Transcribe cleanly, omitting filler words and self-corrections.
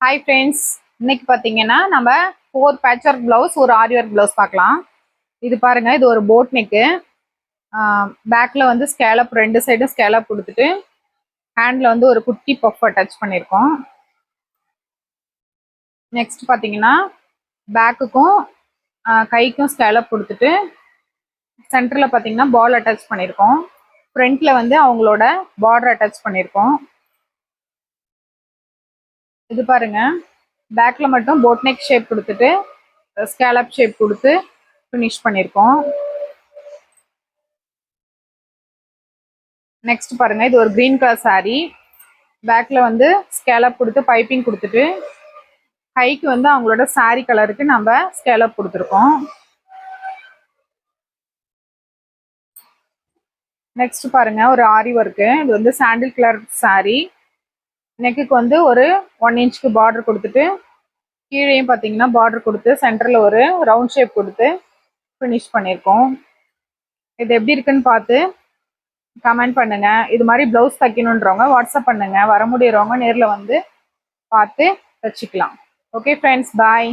Hi friends, இன்னைக்கு பார்த்தீங்கன்னா நம்ம 4 பேட்ச் ஒர்க் ப்ளவுஸ் ஒரு ஆரி ஒர்க் ப்ளவுஸ் பார்க்கலாம். இது பாருங்க, இது ஒரு போட் நெக்கு. பேக்கில் வந்து ஸ்கேலப், ரெண்டு சைடும் ஸ்கேலப் கொடுத்துட்டு ஹேண்டில் வந்து ஒரு குட்டி பஃப் அட்டாச் பண்ணியிருக்கோம். நெக்ஸ்ட் பார்த்தீங்கன்னா பேக்குக்கும் கைக்கும் ஸ்கேலப் கொடுத்துட்டு சென்டரில் பார்த்தீங்கன்னா பால் அட்டாச் பண்ணியிருக்கோம். ஃப்ரண்ட்டில் வந்து அவங்களோட பார்டர் அட்டாச் பண்ணியிருக்கோம். இது பாருங்க, பேக்கில் மட்டும் போட் நெக் ஷேப் கொடுத்துட்டு ஸ்கேலப் ஷேப் கொடுத்து ஃபினிஷ் பண்ணியிருக்கோம். நெக்ஸ்ட் பாருங்க, இது ஒரு கிரீன் கலர் சாரீ. பேக்ல வந்து ஸ்கேலப் கொடுத்து பைப்பிங் கொடுத்துட்டு கைக்கு வந்து அவங்களோட சாரீ கலருக்கு நம்ம ஸ்கேலப் கொடுத்துருக்கோம். நெக்ஸ்ட் பாருங்க, ஒரு ஆரி ஒர்க்கு. இது வந்து சாண்டில் கலர் சாரீ. நெக்குக்கு வந்து ஒரு 1 இன்ச்சுக்கு பார்டர் கொடுத்துட்டு கீழேயும் பார்த்தீங்கன்னா பார்டர் கொடுத்து சென்டரில் ஒரு ரவுண்ட் ஷேப் கொடுத்து ஃபினிஷ் பண்ணியிருக்கோம். இது எப்படி இருக்குன்னு பார்த்து கமெண்ட் பண்ணுங்க. இது மாதிரி ப்ளவுஸ் தைக்கணுன்றவங்க வாட்ஸ்அப் பண்ணுங்க. வர முடியறவங்க நேரில் வந்து பார்த்து தச்சுக்கலாம். ஓகே ஃப்ரெண்ட்ஸ், பாய்.